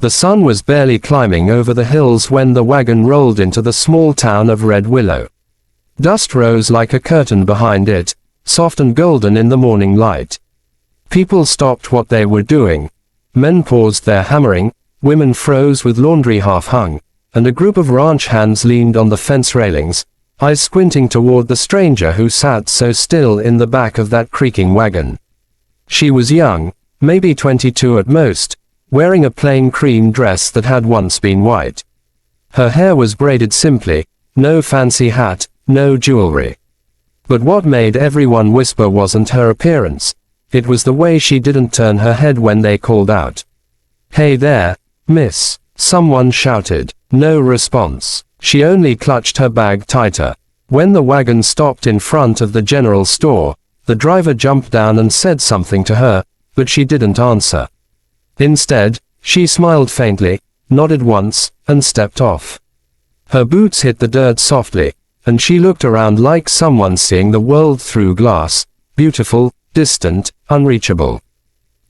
The sun was barely climbing over the hills when the wagon rolled into the small town of Red Willow. Dust rose like a curtain behind it, soft and golden in the morning light. People stopped what they were doing. Men paused their hammering, women froze with laundry half hung, and a group of ranch hands leaned on the fence railings, eyes squinting toward the stranger who sat so still in the back of that creaking wagon. She was young, maybe 22 at most, wearing a plain cream dress that had once been white. Her hair was braided simply, no fancy hat, no jewelry. But what made everyone whisper wasn't her appearance, it was the way she didn't turn her head when they called out. "Hey there, miss," someone shouted. No response. She only clutched her bag tighter. When the wagon stopped in front of the general store, the driver jumped down and said something to her, but she didn't answer. Instead, she smiled faintly, nodded once, and stepped off. Her boots hit the dirt softly, and she looked around like someone seeing the world through glass, beautiful, distant, unreachable.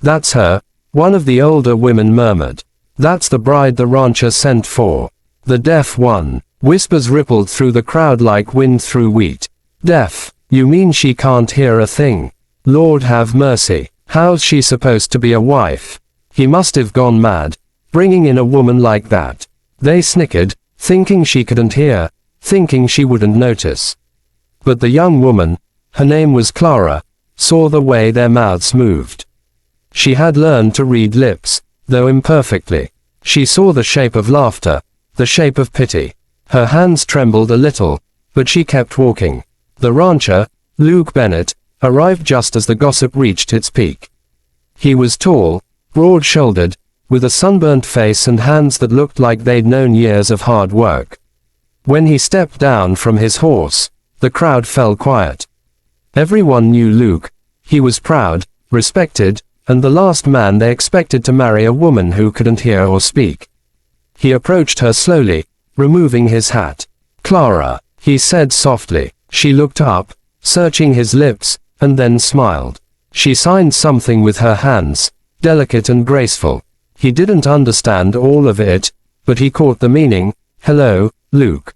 "That's her," one of the older women murmured. "That's the bride the rancher sent for. The deaf one." Whispers rippled through the crowd like wind through wheat. "Deaf? You mean she can't hear a thing? Lord have mercy. How's she supposed to be a wife? He must have gone mad, bringing in a woman like that." They snickered, thinking she couldn't hear, thinking she wouldn't notice. But the young woman, her name was Clara, saw the way their mouths moved. She had learned to read lips, though imperfectly. She saw the shape of laughter, the shape of pity. Her hands trembled a little, but she kept walking. The rancher, Luke Bennett, arrived just as the gossip reached its peak. He was tall, broad-shouldered, with a sunburnt face and hands that looked like they'd known years of hard work. When he stepped down from his horse, the crowd fell quiet. Everyone knew Luke. He was proud, respected, and the last man they expected to marry a woman who couldn't hear or speak. He approached her slowly, removing his hat. "Clara," he said softly. She looked up, searching his lips, and then smiled. She signed something with her hands, delicate and graceful. He didn't understand all of it, but he caught the meaning. "Hello, Luke."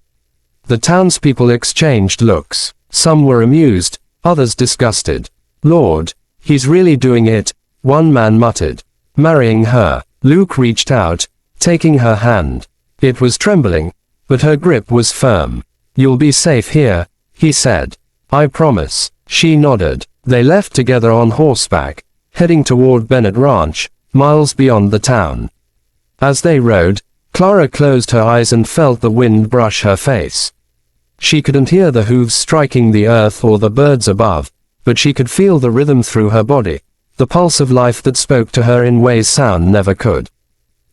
The townspeople exchanged looks. Some were amused, others disgusted. "Lord, he's really doing it," one man muttered. "Marrying her." Luke reached out, taking her hand. It was trembling, but her grip was firm. "You'll be safe here," he said. "I promise." She nodded. They left together on horseback, heading toward Bennett Ranch, miles beyond the town. As they rode, Clara closed her eyes and felt the wind brush her face. She couldn't hear the hooves striking the earth or the birds above, but she could feel the rhythm through her body, the pulse of life that spoke to her in ways sound never could.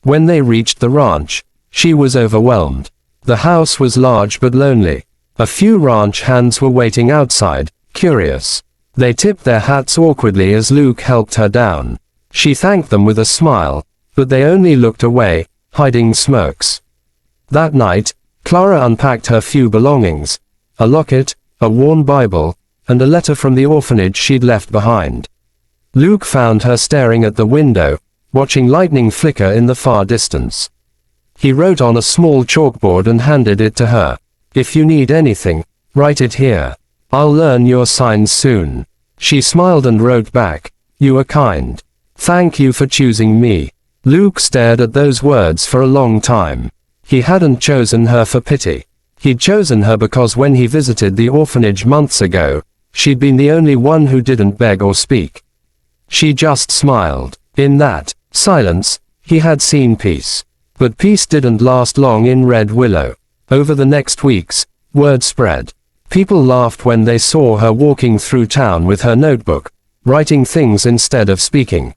When they reached the ranch, she was overwhelmed. The house was large but lonely. A few ranch hands were waiting outside, curious. They tipped their hats awkwardly as Luke helped her down. She thanked them with a smile, but they only looked away, hiding smirks. That night, Clara unpacked her few belongings, a locket, a worn Bible, and a letter from the orphanage she'd left behind. Luke found her staring at the window, watching lightning flicker in the far distance. He wrote on a small chalkboard and handed it to her. "If you need anything, write it here. I'll learn your signs soon." She smiled and wrote back, "You are kind. Thank you for choosing me." Luke stared at those words for a long time. He hadn't chosen her for pity. He'd chosen her because when he visited the orphanage months ago, she'd been the only one who didn't beg or speak. She just smiled. In that silence, he had seen peace. But peace didn't last long in Red Willow. Over the next weeks, word spread. People laughed when they saw her walking through town with her notebook, writing things instead of speaking.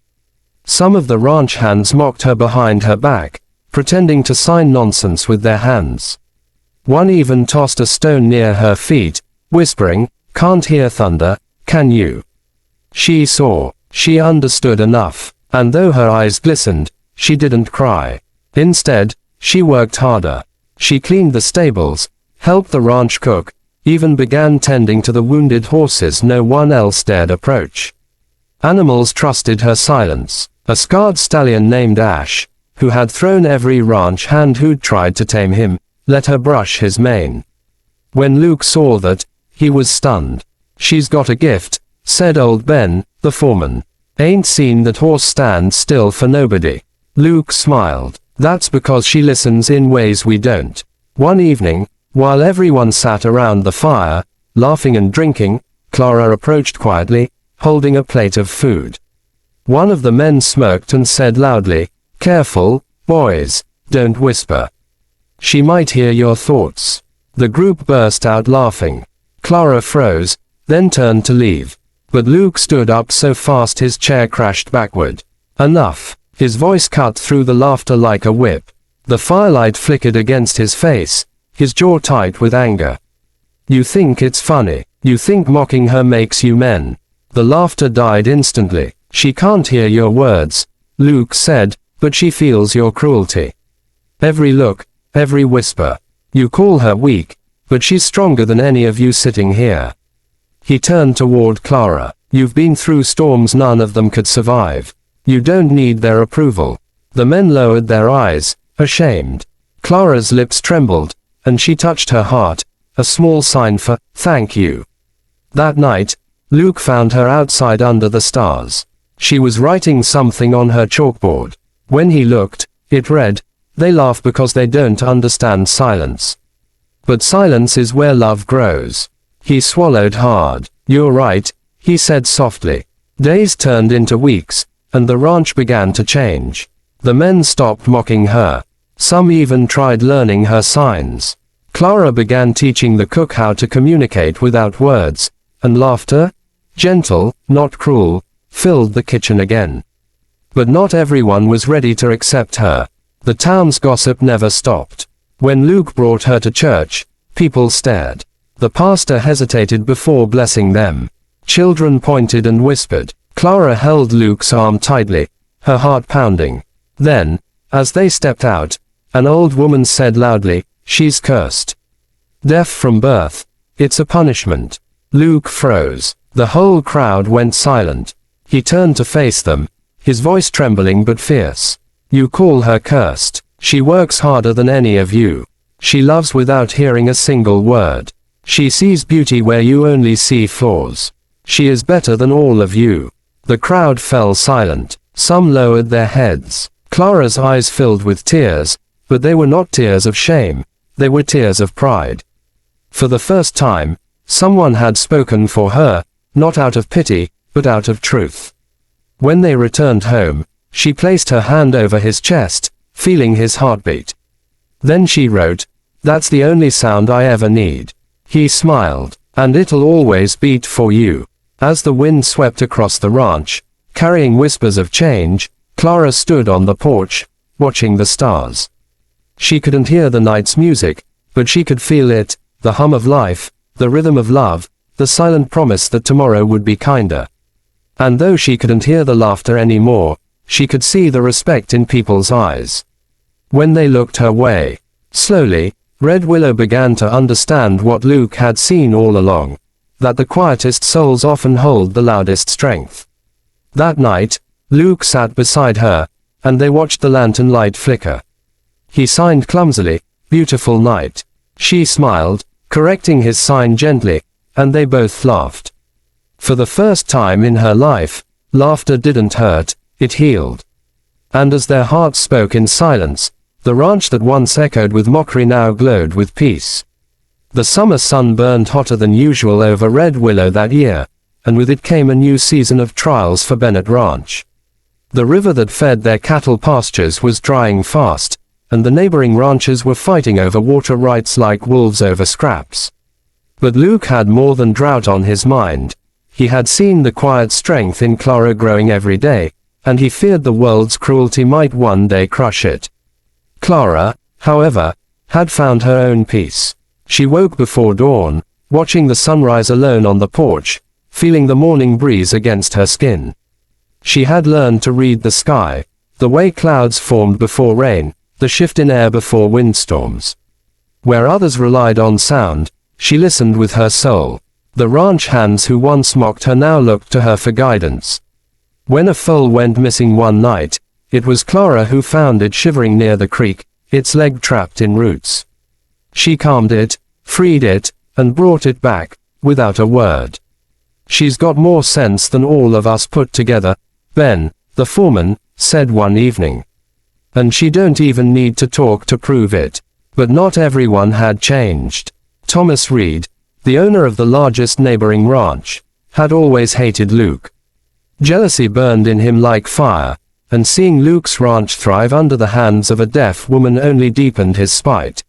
Some of the ranch hands mocked her behind her back, pretending to sign nonsense with their hands. One even tossed a stone near her feet, whispering, "Can't hear thunder, can you?" She saw. She understood enough. And though her eyes glistened, she didn't cry. Instead, she worked harder. She cleaned the stables, helped the ranch cook, even began tending to the wounded horses no one else dared approach. Animals trusted her silence. A scarred stallion named Ash, who had thrown every ranch hand who'd tried to tame him, let her brush his mane. When Luke saw that, he was stunned. "She's got a gift," said old Ben, the foreman. "Ain't seen that horse stand still for nobody." Luke smiled. "That's because she listens in ways we don't." One evening, while everyone sat around the fire, laughing and drinking, Clara approached quietly, holding a plate of food. One of the men smirked and said loudly, "Careful, boys, don't whisper. She might hear your thoughts." The group burst out laughing. Clara froze, then turned to leave. But Luke stood up so fast his chair crashed backward. "Enough." His voice cut through the laughter like a whip. The firelight flickered against his face, his jaw tight with anger. "You think it's funny. You think mocking her makes you men." The laughter died instantly. "She can't hear your words," Luke said, "but she feels your cruelty. Every look, every whisper. You call her weak, but she's stronger than any of you sitting here." He turned toward Clara. "You've been through storms none of them could survive. You don't need their approval." The men lowered their eyes, ashamed. Clara's lips trembled, and she touched her heart, a small sign for, "Thank you." That night, Luke found her outside under the stars. She was writing something on her chalkboard. When he looked, it read, "They laugh because they don't understand silence. But silence is where love grows." He swallowed hard. "You're right," he said softly. Days turned into weeks, and the ranch began to change. The men stopped mocking her. Some even tried learning her signs. Clara began teaching the cook how to communicate without words, and laughter, gentle, not cruel, filled the kitchen again. But not everyone was ready to accept her. The town's gossip never stopped. When Luke brought her to church, people stared. The pastor hesitated before blessing them. Children pointed and whispered. Clara held Luke's arm tightly, her heart pounding. Then, as they stepped out, an old woman said loudly, "She's cursed. Deaf from birth. It's a punishment." Luke froze. The whole crowd went silent. He turned to face them, his voice trembling but fierce. "You call her cursed. She works harder than any of you. She loves without hearing a single word. She sees beauty where you only see flaws. She is better than all of you." The crowd fell silent. Some lowered their heads. Clara's eyes filled with tears, but they were not tears of shame, they were tears of pride. For the first time, someone had spoken for her, not out of pity, but out of truth. When they returned home, she placed her hand over his chest, feeling his heartbeat. Then she wrote, "That's the only sound I ever need." He smiled. "And it'll always beat for you." As the wind swept across the ranch, carrying whispers of change, Clara stood on the porch, watching the stars. She couldn't hear the night's music, but she could feel it, the hum of life, the rhythm of love, the silent promise that tomorrow would be kinder. And though she couldn't hear the laughter anymore, she could see the respect in people's eyes. When they looked her way, slowly, Red Willow began to understand what Luke had seen all along, that the quietest souls often hold the loudest strength. That night, Luke sat beside her, and they watched the lantern light flicker. He signed clumsily, "Beautiful night." She smiled, correcting his sign gently, and they both laughed. For the first time in her life, laughter didn't hurt, it healed. And as their hearts spoke in silence, the ranch that once echoed with mockery now glowed with peace. The summer sun burned hotter than usual over Red Willow that year, and with it came a new season of trials for Bennett Ranch. The river that fed their cattle pastures was drying fast, and the neighboring ranchers were fighting over water rights like wolves over scraps. But Luke had more than drought on his mind. He had seen the quiet strength in Clara growing every day, and he feared the world's cruelty might one day crush it. Clara, however, had found her own peace. She woke before dawn, watching the sunrise alone on the porch, feeling the morning breeze against her skin. She had learned to read the sky, the way clouds formed before rain, the shift in air before windstorms. Where others relied on sound, she listened with her soul. The ranch hands who once mocked her now looked to her for guidance. When a foal went missing one night, It was Clara who found it shivering near the creek, its leg trapped in roots. She calmed it, freed it, and brought it back, without a word. "She's got more sense than all of us put together," Ben, the foreman, said one evening. "And she don't even need to talk to prove it." But not everyone had changed. Thomas Reed, the owner of the largest neighboring ranch, had always hated Luke. Jealousy burned in him like fire, and seeing Luke's ranch thrive under the hands of a deaf woman only deepened his spite.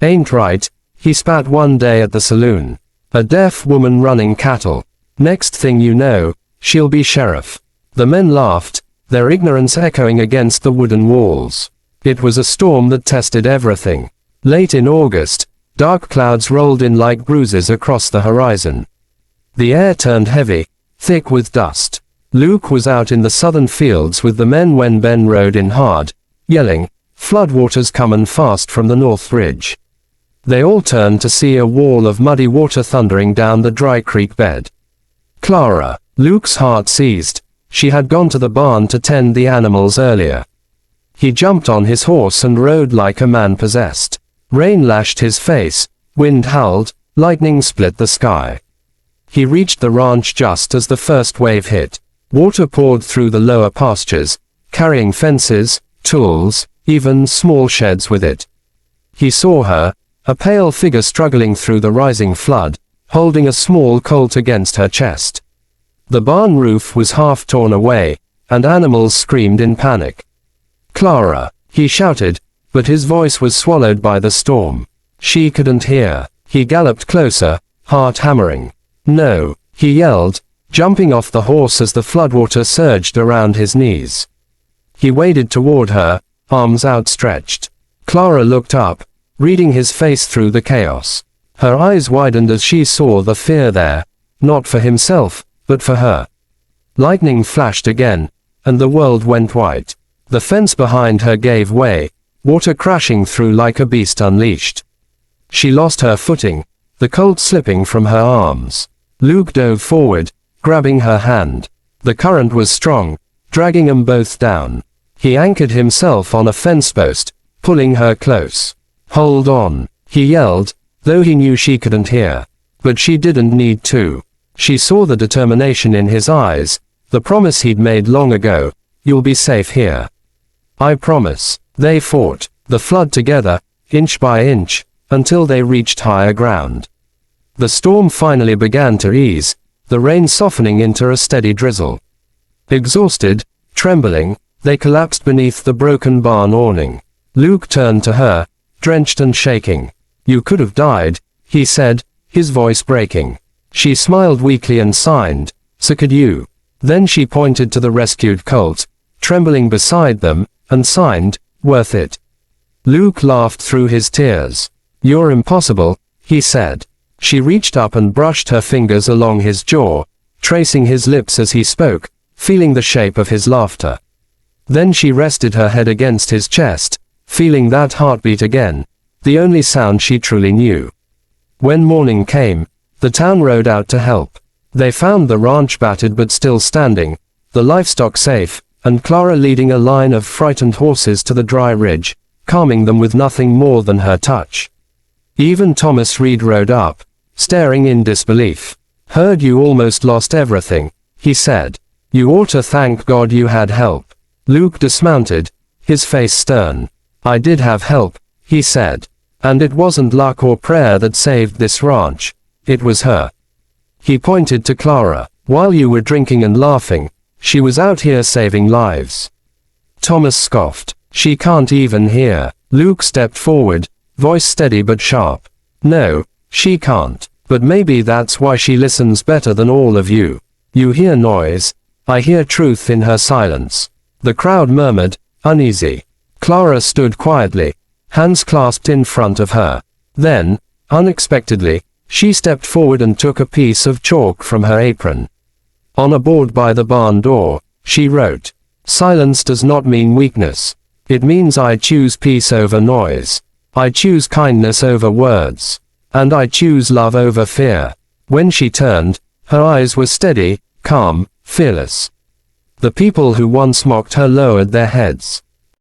"Ain't right," he spat one day at the saloon. "A deaf woman running cattle. Next thing you know, she'll be sheriff." The men laughed, their ignorance echoing against the wooden walls. It was a storm that tested everything. Late in August, dark clouds rolled in like bruises across the horizon. The air turned heavy, thick with dust. Luke was out in the southern fields with the men when Ben rode in hard, yelling, "Floodwaters comin' fast from the north ridge." They all turned to see a wall of muddy water thundering down the dry creek bed. Clara. Luke's heart seized. She had gone to the barn to tend the animals earlier. He jumped on his horse and rode like a man possessed. Rain lashed his face, wind howled, lightning split the sky. He reached the ranch just as the first wave hit. Water poured through the lower pastures, carrying fences, tools, even small sheds with it. He saw her, a pale figure struggling through the rising flood, holding a small colt against her chest. The barn roof was half torn away, and animals screamed in panic. "Clara!" he shouted, but his voice was swallowed by the storm. She couldn't hear. He galloped closer, heart hammering. "No!" he yelled, jumping off the horse as the floodwater surged around his knees. He waded toward her, arms outstretched. Clara looked up, reading his face through the chaos. Her eyes widened as she saw the fear there, not for himself, but for her. Lightning flashed again, and the world went white. The fence behind her gave way, water crashing through like a beast unleashed. She lost her footing, the colt slipping from her arms. Luke dove forward, grabbing her hand. The current was strong, dragging them both down. He anchored himself on a fence post, pulling her close. "Hold on," he yelled, though he knew she couldn't hear. But she didn't need to. She saw the determination in his eyes, the promise he'd made long ago, "You'll be safe here. I promise." They fought the flood together, inch by inch, until they reached higher ground. The storm finally began to ease, the rain softening into a steady drizzle. Exhausted, trembling, they collapsed beneath the broken barn awning. Luke turned to her, drenched and shaking. "You could have died," he said, his voice breaking. She smiled weakly and signed, "So could you." Then she pointed to the rescued colt, trembling beside them, and signed, "Worth it." Luke laughed through his tears. "You're impossible," he said. She reached up and brushed her fingers along his jaw, tracing his lips as he spoke, feeling the shape of his laughter. Then she rested her head against his chest, feeling that heartbeat again, the only sound she truly knew. When morning came, the town rode out to help. They found the ranch battered but still standing, the livestock safe, and Clara leading a line of frightened horses to the dry ridge, calming them with nothing more than her touch. Even Thomas Reed rode up, staring in disbelief. "Heard you almost lost everything," he said. "You ought to thank God you had help." Luke dismounted, his face stern. "I did have help," he said. "And it wasn't luck or prayer that saved this ranch. It was her." He pointed to Clara. "While you were drinking and laughing, she was out here saving lives." Thomas scoffed. "She can't even hear." Luke stepped forward, voice steady but sharp. "No, she can't. But maybe that's why she listens better than all of you. You hear noise. I hear truth in her silence." The crowd murmured, uneasy. Clara stood quietly, hands clasped in front of her. Then, unexpectedly, she stepped forward and took a piece of chalk from her apron. On a board by the barn door, she wrote, "Silence does not mean weakness. It means I choose peace over noise. I choose kindness over words. And I choose love over fear." When she turned, her eyes were steady, calm, fearless. The people who once mocked her lowered their heads.